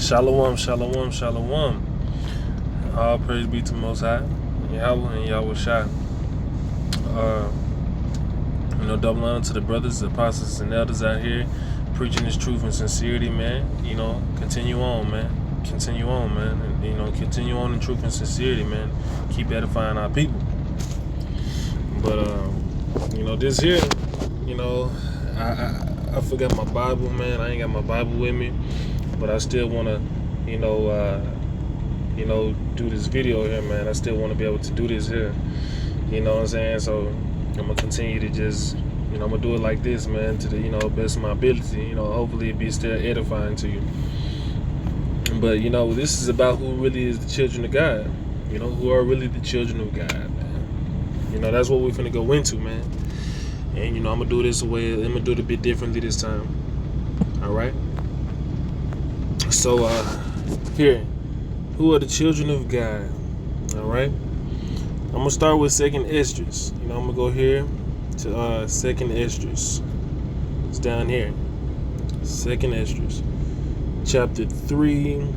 Shalom, shalom, shalom. All praise be to Most High, Yahweh and Yahweh Shai. Double honor to the brothers, the apostles, and elders out here preaching this truth and sincerity, man. Continue on, man. Continue on, man. And, continue on in truth and sincerity, man. Keep edifying our people. But, this here, I forgot my Bible, man. I ain't got my Bible with me. But I still want to, do this video here, man. I still want to be able to do this here. You know what I'm saying? So I'm going to continue to just, I'm going to do it like this, man, to the, best of my ability. Hopefully it be still edifying to you. But, this is about who really is the children of God. Who are really the children of God, man. That's what we're finna go into, man. And, I'm going to do this away. I'm going to do it a bit differently this time. All right? So, here, who are the children of God? All right. I'm gonna start with Second Esdras. I'm gonna go here to Second Esdras. It's down here. Second Esdras, chapter 3,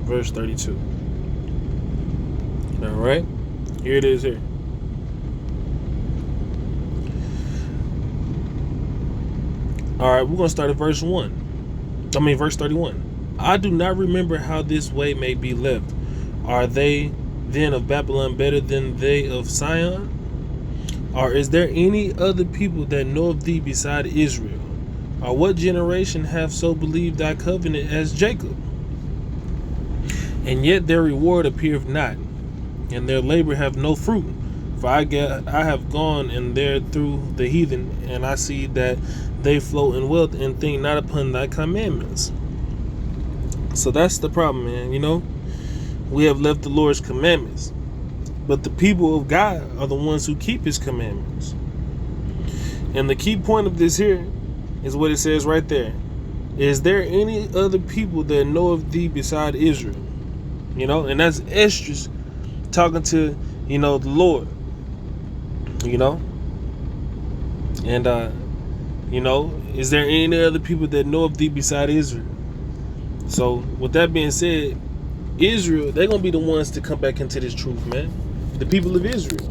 verse 32. All right. Here it is. Here. All right. We're gonna start at verse 31. I do not remember how this way may be left. Are they then of Babylon better than they of Sion? Or is there any other people that know of thee beside Israel? Or what generation have so believed thy covenant as Jacob? And yet their reward appeareth not, and their labor have no fruit. For I have gone in there through the heathen, and I see that they flow in wealth and think not upon thy commandments. So that's the problem, man. We have left the Lord's commandments, but the people of God are the ones who keep his commandments. And the key point of this here is what it says right there. Is there any other people that know of thee beside Israel? And that's Esdras talking to, the Lord. And, is there any other people that know of thee beside Israel? So, with that being said, Israel, they're going to be the ones to come back into this truth, man. The people of Israel.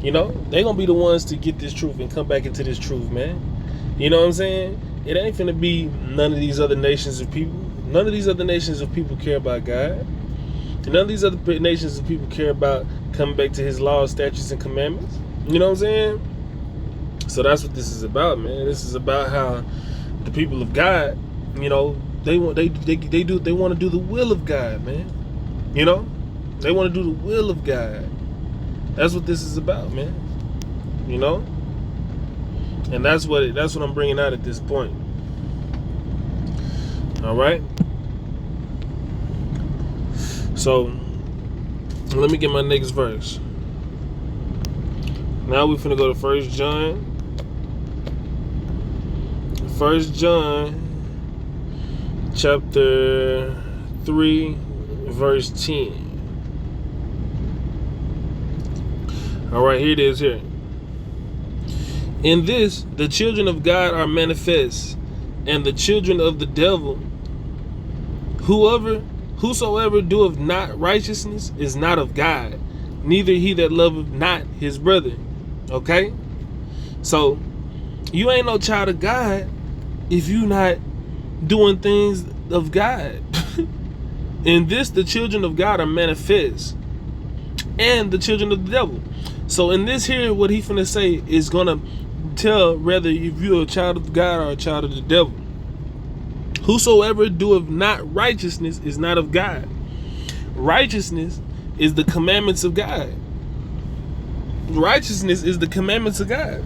They're going to be the ones to get this truth and come back into this truth, man. You know what I'm saying? It ain't finna be none of these other nations of people. None of these other nations of people care about God. None of these other nations of people care about coming back to his laws, statutes, and commandments. You know what I'm saying? So that's what this is about, man. This is about how the people of God, they want to do the will of God, man. They want to do the will of God. That's what this is about, man. And that's what I'm bringing out at this point. All right. So let me get my next verse. Now we're finna go to 1 John. 1 John chapter 3 verse 10. All right, here it is here. In this the children of God are manifest, and the children of the devil. Whosoever doeth not righteousness is not of God, neither he that loveth not his brother. Okay? So you ain't no child of God if you not doing things of God. In this the children of God are manifest, and the children of the devil. So in this here, what he finna say is gonna tell whether if you're a child of God or a child of the devil. Whosoever doeth not righteousness is not of God. Righteousness is the commandments of God. Righteousness is the commandments of God.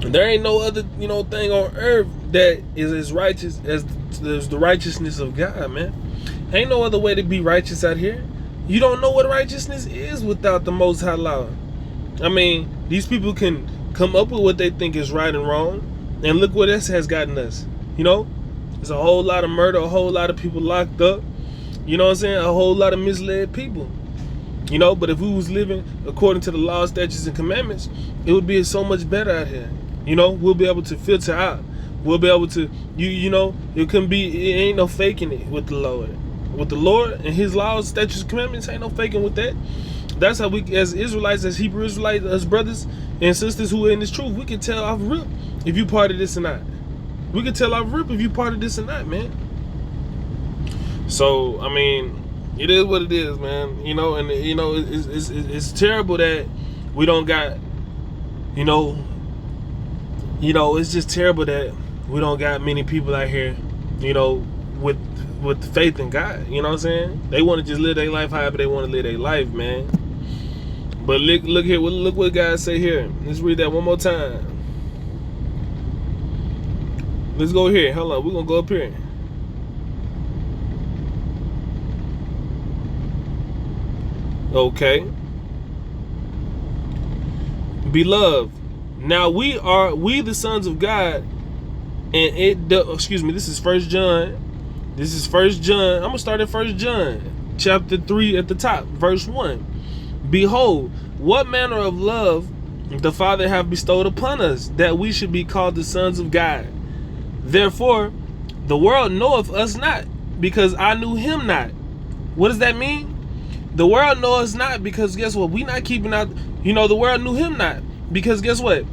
There ain't no other, thing on earth that is as righteous as the righteousness of God, man. Ain't no other way to be righteous out here. You don't know what righteousness is without the Most High law. I mean, these people can come up with what they think is right and wrong, and look what this has gotten us. There's a whole lot of murder, a whole lot of people locked up. You know what I'm saying? A whole lot of misled people. But if we was living according to the laws, statutes, and commandments, it would be so much better out here. We'll be able to filter out We'll be able to, you know, it ain't no faking it with the Lord. With the Lord and his laws, statutes, commandments, ain't no faking with that. That's how we, as Israelites, as Hebrew Israelites, as brothers and sisters who are in this truth, we can tell off rip if you part of this or not. We can tell off rip if you part of this or not, man. So, I mean, it is what it is, man. You know, and, you know, it's terrible that we don't got, you know, it's just terrible that we don't got many people out here, you know, with faith in God. You know what I'm saying? They want to just live their life however they want to live their life, man. But look here, look what God say here. Let's read that one more time. Let's go here. Hold on, we're gonna go up here. Okay. Beloved, now we the sons of God, and excuse me, this is 1 John. This is 1 John. I'm gonna start at 1 John, chapter 3 at the top, verse 1. Behold, what manner of love the Father hath bestowed upon us, that we should be called the sons of God. Therefore, the world knoweth us not, because I knew him not. What does that mean? The world knows us not because guess what? We not keeping out, you know, the world knew him not. Because guess what?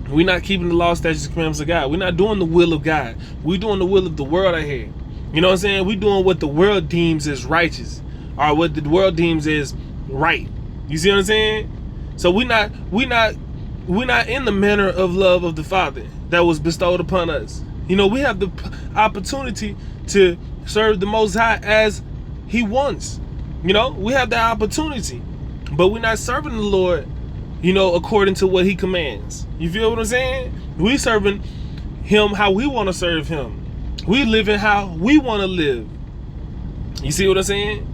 We're not keeping the law, statutes, commandments of God. We're not doing the will of God. We're doing the will of the world out here. You know what I'm saying? We're doing what the world deems as righteous, or what the world deems as right. You see what I'm saying? So we're not in the manner of love of the Father that was bestowed upon us. You know, we have the opportunity to serve the Most High as he wants. You know, we have that opportunity, but we're not serving the Lord, you know, according to what he commands. You feel what I'm saying? We serving him how we want to serve him. We living how we want to live. You see what I'm saying?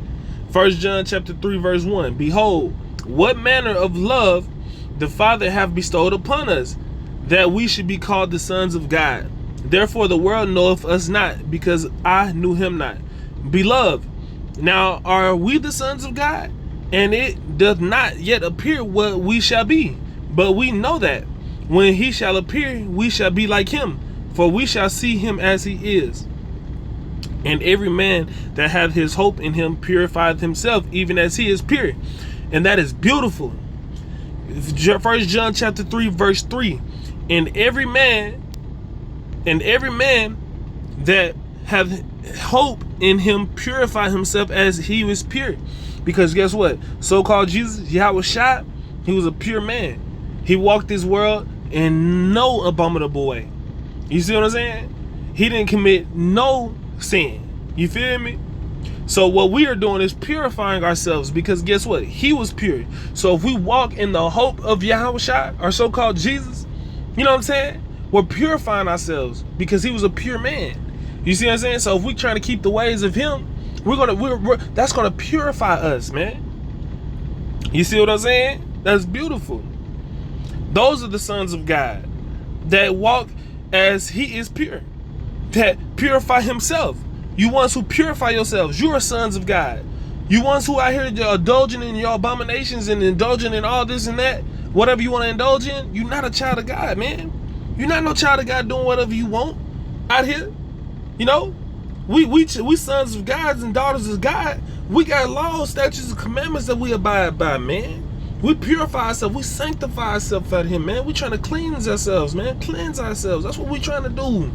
1 John chapter 3 verse 1. Behold, what manner of love the Father hath bestowed upon us, that we should be called the sons of God. Therefore the world knoweth us not, because I knew him not. Beloved, now are we the sons of God? And it doth not yet appear what we shall be. But we know that when he shall appear, we shall be like him, for we shall see him as he is. And every man that hath his hope in him purifieth himself, even as he is pure. And that is beautiful. 1 John chapter 3 verse 3. And every man that hath hope in him purify himself as he was pure. Because guess what? So-called Jesus, Yahweh Shai, he was a pure man. He walked this world in no abominable way. You see what I'm saying? He didn't commit no sin. You feel me? So what we are doing is purifying ourselves, because guess what? He was pure. So if we walk in the hope of Yahweh Shai, or so-called Jesus, you know what I'm saying? We're purifying ourselves because he was a pure man. You see what I'm saying? So if we're trying to keep the ways of him, that's gonna purify us, man. You see what I'm saying? That's beautiful. Those are the sons of God that walk as he is pure, that purify himself. You ones who purify yourselves, you are sons of God. You ones who out here indulging in your abominations and indulging in all this and that, whatever you want to indulge in, you're not a child of God, man. You're not no child of God doing whatever you want out here. You know, we sons of God and daughters of God. We got laws, statutes, and commandments that we abide by, man. We purify ourselves. We sanctify ourselves out here, man. We trying to cleanse ourselves, man. Cleanse ourselves. That's what we trying to do.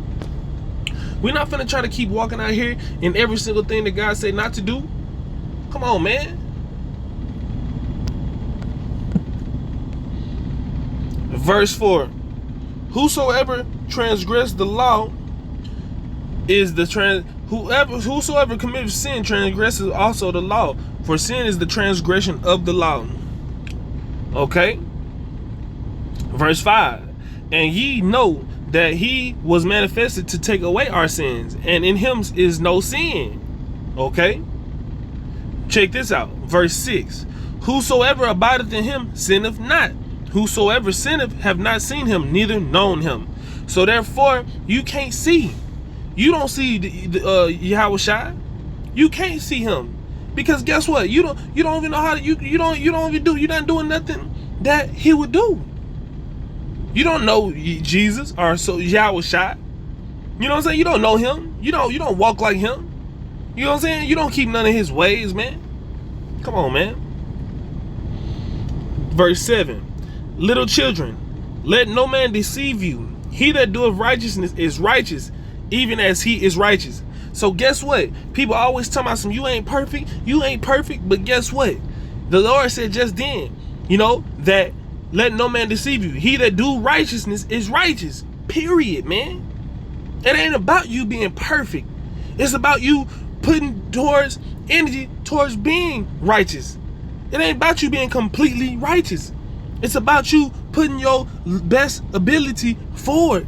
We're not finna try to keep walking out here in every single thing that God said not to do. Come on, man. Verse 4. Whosoever transgressed the law is whosoever commits sin transgresses also the law, for sin is the transgression of the law. Okay. Verse 5. And ye know that he was manifested to take away our sins, and in him is no sin. Okay. Check this out. Verse 6. Whosoever abideth in him sinneth not. Whosoever sinneth have not seen him, neither known him. So therefore, you can't see. You don't see Yahweh Shai. You can't see him, because guess what? You don't even know how to. You're not doing nothing that he would do. You don't know Jesus or so Yahweh Shai. You know what I'm saying? You don't know him. You don't walk like him. You know what I'm saying? You don't keep none of his ways, man. Come on, man. Verse 7. Little children, let no man deceive you. He that doeth righteousness is righteous, even as he is righteous. So guess what? People always tell me, you ain't perfect. You ain't perfect. But guess what? The Lord said just then, that let no man deceive you. He that do righteousness is righteous. Period, man. It ain't about you being perfect. It's about you putting towards energy towards being righteous. It ain't about you being completely righteous. It's about you putting your best ability forward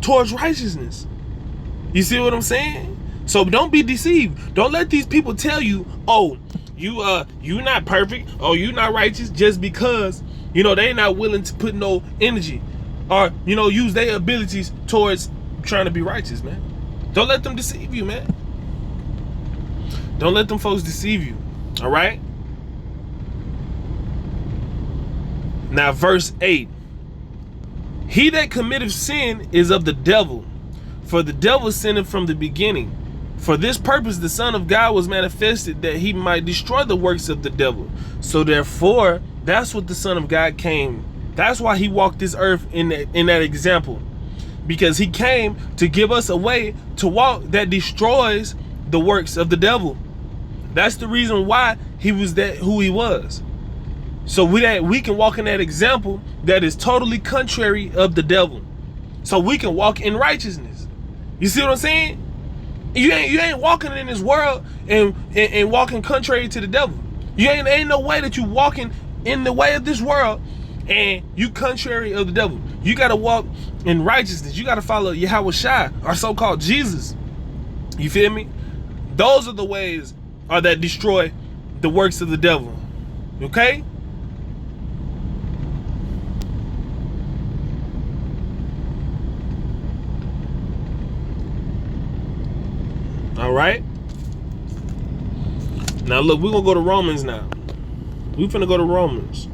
towards righteousness. You see what I'm saying? So don't be deceived. Don't let these people tell you, oh, you not perfect, or you not righteous, just because they not willing to put no energy or use their abilities towards trying to be righteous, man. Don't let them deceive you, man. Don't let them folks deceive you. All right. Now, verse 8. He that committeth sin is of the devil, for the devil sinned from the beginning. For this purpose the Son of God was manifested, that he might destroy the works of the devil. So therefore, that's what the Son of God came. That's why he walked this earth in that example. Because he came to give us a way to walk that destroys the works of the devil. That's the reason why he was who he was. So we can walk in that example that is totally contrary of the devil. So we can walk in righteousness. You see what I'm saying? You ain't walking in this world and walking contrary to the devil. Ain't no way that you walking in the way of this world and you contrary of the devil. You got to walk in righteousness. You got to follow Yahweh Shai, our so-called Jesus. You feel me? Those are the ways that destroy the works of the devil. Okay? All right. Now look, we're gonna go to Romans now. We're finna go to Romans.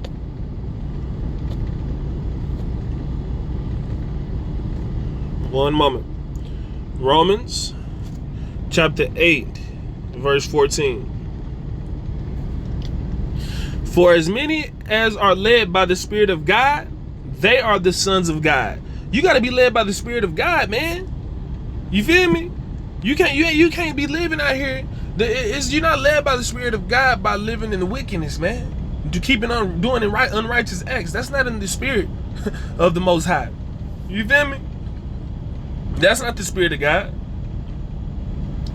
One moment. Romans chapter 8, verse 14. For as many as are led by the Spirit of God, they are the sons of God. You gotta be led by the Spirit of God, man. You feel me? You can't be living out here. You're not led by the Spirit of God by living in the wickedness, man. To keeping on doing unrighteous acts. That's not in the spirit of the Most High. You feel me? That's not the Spirit of God.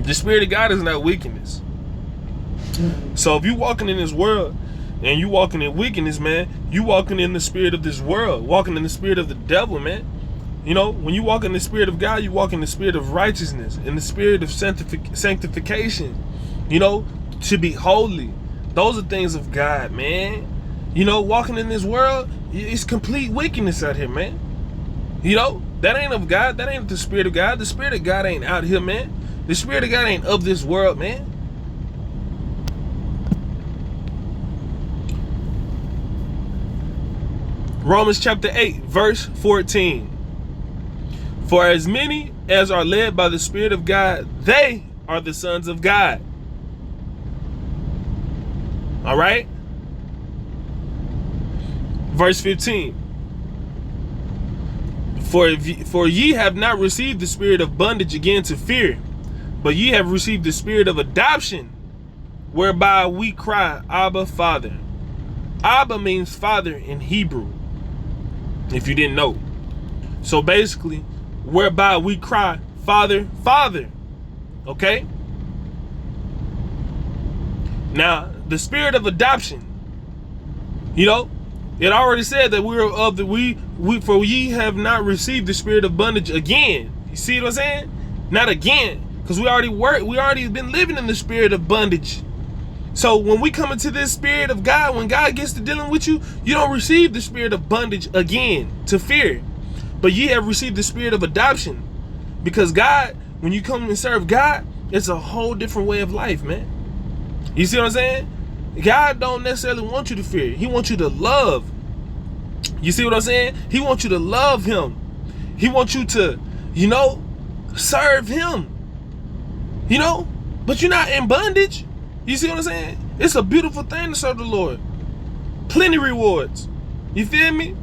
The Spirit of God is not wickedness. So if you walking in this world and you walking in wickedness, man, you walking in the spirit of this world, walking in the spirit of the devil, man. When you walk in the Spirit of God, you walk in the spirit of righteousness, in the spirit of sanctification, to be holy. Those are things of God, man. Walking in this world, it's complete wickedness out here, man. That ain't of God. That ain't the Spirit of God. The Spirit of God ain't out here, man. The Spirit of God ain't of this world, man. Romans chapter 8, verse 14. For as many as are led by the Spirit of God, they are the sons of God. All right? Verse 15. For ye have not received the spirit of bondage again to fear, but ye have received the spirit of adoption, whereby we cry, Abba, Father. Abba means father in Hebrew, if you didn't know. So basically, whereby we cry, Father, Father. Okay? Now, the spirit of adoption, it already said that we're of the for ye have not received the spirit of bondage again. You see what I'm saying? Not again, because we already been living in the spirit of bondage. So when we come into this Spirit of God, when God gets to dealing with you, you don't receive the spirit of bondage again to fear, but ye have received the spirit of adoption. Because God, when you come and serve God, it's a whole different way of life, man. You see what I'm saying? God don't necessarily want you to fear. He wants you to love. You see what I'm saying? He wants you to love him. He wants you to, Serve him. You know? But you're not in bondage. You see what I'm saying? It's a beautiful thing to serve the Lord. Plenty rewards. You feel me?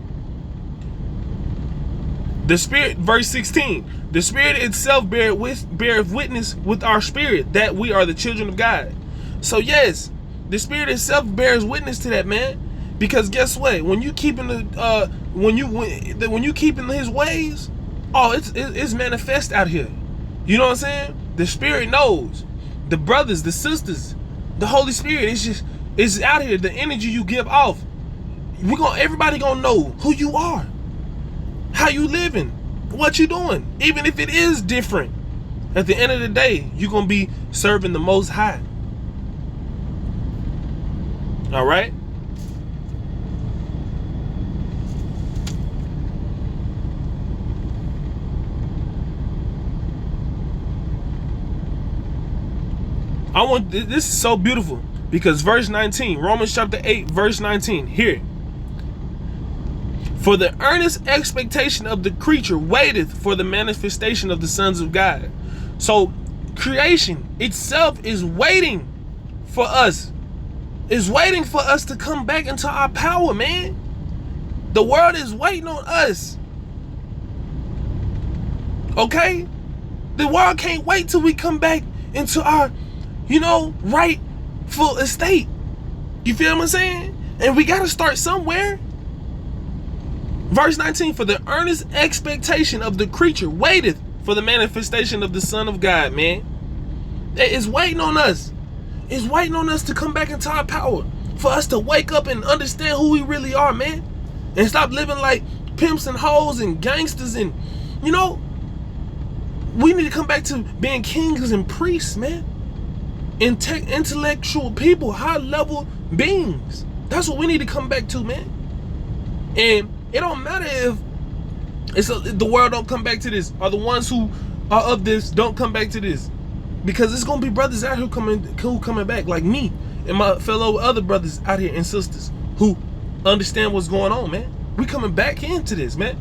The Spirit, verse 16. The Spirit itself beareth witness with our spirit that we are the children of God. So yes, the Spirit itself bears witness to that, man. Because guess what? When you keeping when you keeping His ways, oh, it's manifest out here. You know what I'm saying? The Spirit knows. The brothers, the sisters, the Holy Spirit. It's out here. The energy you give off. Everybody gonna know who you are, how you living, what you doing. Even if it is different, at the end of the day, you're gonna be serving the Most High. All right. This is so beautiful because verse 19, Romans chapter 8, verse 19, here. For the earnest expectation of the creature waiteth for the manifestation of the sons of God. So creation itself is waiting for us. Is waiting for us to come back into our power, man. The world is waiting on us. Okay? The world can't wait till we come back into our, rightful estate. You feel what I'm saying? And we got to start somewhere. Verse 19, for the earnest expectation of the creature waiteth for the manifestation of the Son of God, man. It's waiting on us. It's waiting on us to come back into our power. For us to wake up and understand who we really are, man. And stop living like pimps and hoes and gangsters and, we need to come back to being kings and priests, man. Intellectual people, high-level beings. That's what we need to come back to, man. And it don't matter if the world don't come back to this, or the ones who are of this don't come back to this, because it's gonna be brothers out here coming back, like me and my fellow other brothers out here and sisters who understand what's going on, man. We coming back into this, man.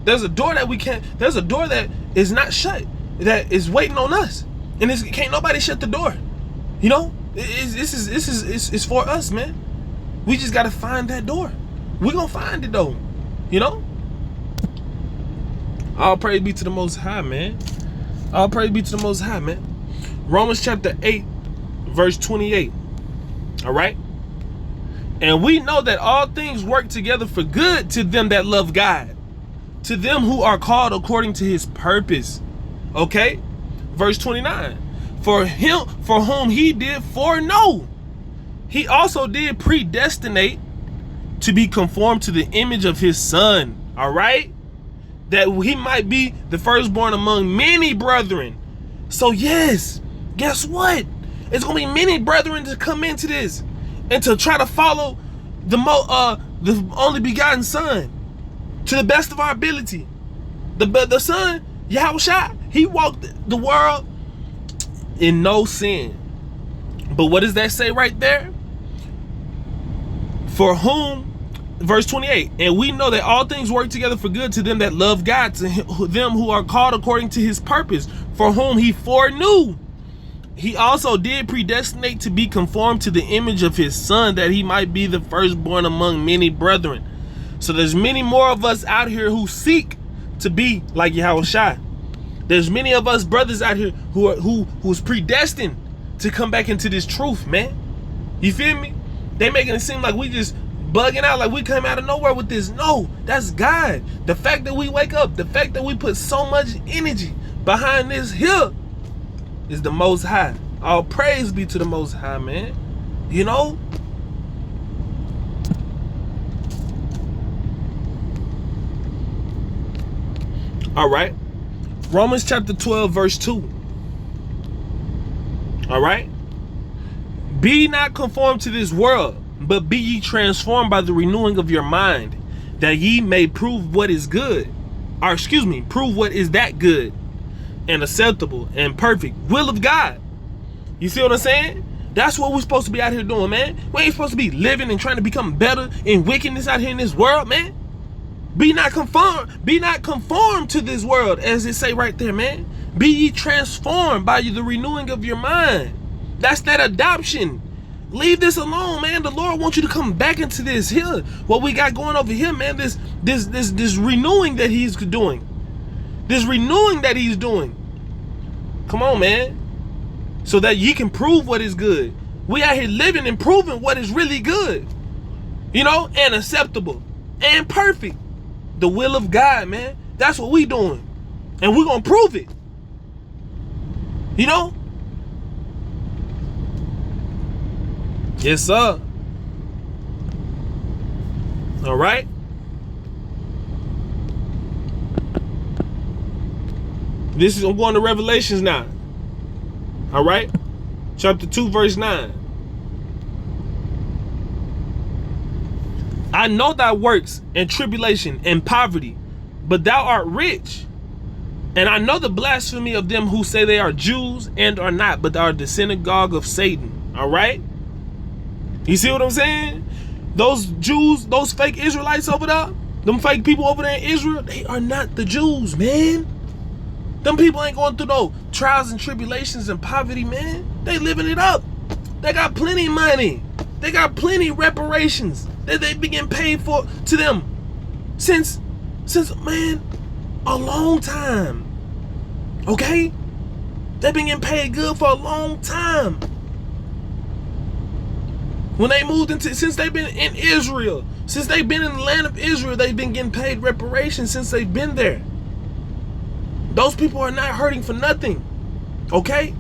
There's a door that is not shut, that is waiting on us. And can't nobody shut the door. This is for us, man. We just gotta find that door. We're gonna find it though. All praise be to the Most High, man. All praise be to the Most High, man. Romans chapter 8, verse 28. All right. And we know that all things work together for good to them that love God, to them who are called according to His purpose. Okay. Verse 29, for whom He did foreknow, He also did predestinate to be conformed to the image of His Son. All right, that He might be the firstborn among many brethren. So yes, guess what? It's gonna be many brethren to come into this and to try to follow the only begotten Son to the best of our ability. The Son, Yahushua, He walked the world in no sin. But what does that say right there? For whom, verse 28, and we know that all things work together for good to them that love God, to them who are called according to His purpose, for whom He foreknew, He also did predestinate to be conformed to the image of His Son, that He might be the firstborn among many brethren. So there's many more of us out here who seek to be like Yahushua. There's many of us brothers out here who's predestined to come back into this truth, man. You feel me? They making it seem like we just bugging out, like we came out of nowhere with this. No, that's God. The fact that we wake up, the fact that we put so much energy behind this here is the Most High. All praise be to the Most High, man. All right. Romans chapter 12, verse 2. All right. Be not conformed to this world, but be ye transformed by the renewing of your mind, that ye may prove what is good. Prove what is that good and acceptable and perfect will of God. You see what I'm saying? That's what we're supposed to be out here doing, man. We ain't supposed to be living and trying to become better in wickedness out here in this world, man. Be not conformed to this world, as it say right there, man. Be ye transformed by the renewing of your mind. That's that adoption. Leave this alone, man. The Lord wants you to come back into this here. What we got going over here, man. This renewing that He's doing. This renewing that He's doing. Come on, man. So that ye can prove what is good. We out here living and proving what is really good. You know, and acceptable and perfect. The will of God, man. That's what we doing. And we're going to prove it. You know? Yes, sir. All right. I'm going to Revelations now. All right. Chapter 2, verse 9. I know thy works and tribulation and poverty, but thou art rich. And I know the blasphemy of them who say they are Jews and are not, but are the synagogue of Satan. All right? You see what I'm saying? Those Jews, those fake Israelites over there, them fake people over there in Israel, they are not the Jews, man. Them people ain't going through no trials and tribulations and poverty, man. They living it up. They got plenty of money. They got plenty of reparations that they been getting paid for to them since man, a long time. Okay? They've been getting paid good for a long time. When they moved since they've been in Israel, since they've been in the land of Israel, they've been getting paid reparations since they've been there. Those people are not hurting for nothing. Okay?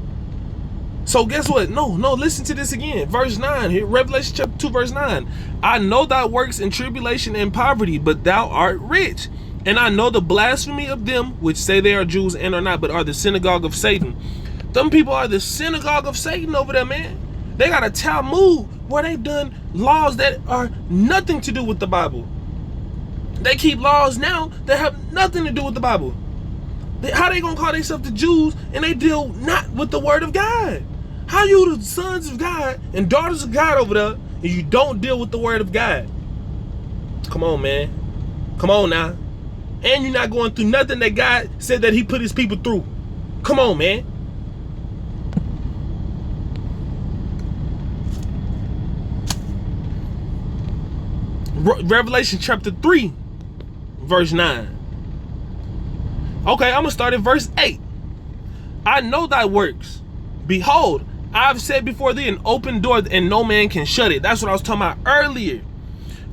So guess what? No, listen to this again. Verse 9, here, Revelation chapter 2, verse 9. I know thy works in tribulation and poverty, but thou art rich. And I know the blasphemy of them which say they are Jews and are not, but are the synagogue of Satan. Them people are the synagogue of Satan over there, man. They got a Talmud where they've done laws that are nothing to do with the Bible. They keep laws now that have nothing to do with the Bible. How they gonna call themselves the Jews and they deal not with the word of God? How you the sons of God and daughters of God over there and you don't deal with the word of God? Come on, man. Come on now. And you're not going through nothing that God said that He put His people through. Come on, man. Revelation chapter 3, verse 9. Okay, I'm going to start at verse 8. I know thy works. Behold, I've set before thee an open door, and no man can shut it. That's what I was talking about earlier.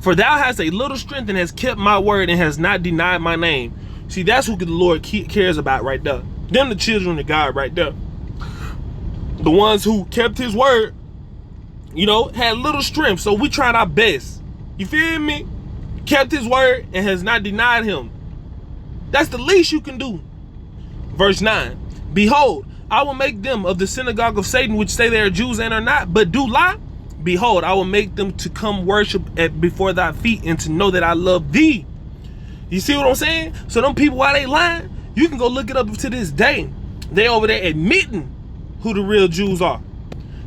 For thou hast a little strength and has kept my word and has not denied my name. See, that's who the Lord cares about right there. Them the children of God right there. The ones who kept His word, you know, had little strength. So we tried our best. You feel me? Kept His word and has not denied Him. That's the least you can do. Verse 9. Behold, I will make them of the synagogue of Satan, which say they are Jews and are not, but do lie. Behold, I will make them to come worship before thy feet and to know that I love thee. You see what I'm saying? So them people, while they lying, you can go look it up to this day. They over there admitting who the real Jews are.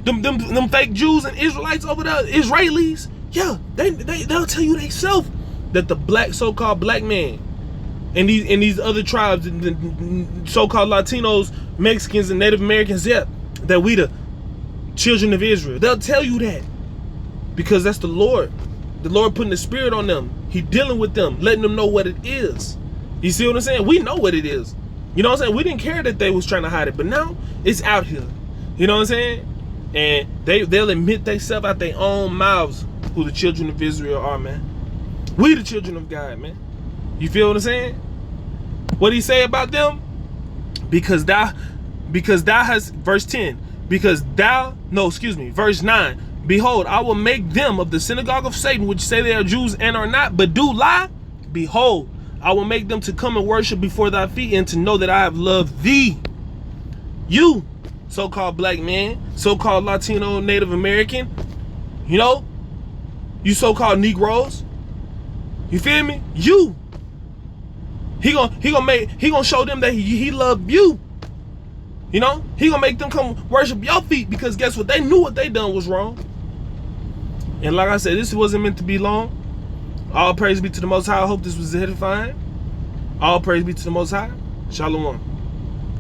Them fake Jews and Israelites over there, Israelis, yeah, they'll tell you themselves that the so-called black man and these other tribes, the so-called Latinos, Mexicans, and Native Americans, yeah, that we the children of Israel. They'll tell you that because that's the Lord. The Lord putting the Spirit on them. He dealing with them, letting them know what it is. You see what I'm saying? We know what it is. You know what I'm saying? We didn't care that they was trying to hide it, but now it's out here. You know what I'm saying? And they'll admit themselves out their own mouths who the children of Israel are, man. We the children of God, man. You feel what I'm saying? What he say about them? Because thou hast, verse 10, verse 9. Behold, I will make them of the synagogue of Satan, which say they are Jews and are not, but do lie. Behold, I will make them to come and worship before thy feet and to know that I have loved thee. You, so-called black man, so-called Latino, Native American, you know, you so-called Negroes, you feel me? You. He gonna show them that he loved you. You know, he gonna make them come worship your feet because guess what? They knew what they done was wrong. And like I said, this wasn't meant to be long. All praise be to the Most High. I hope this was edifying. All praise be to the Most High. Shalom.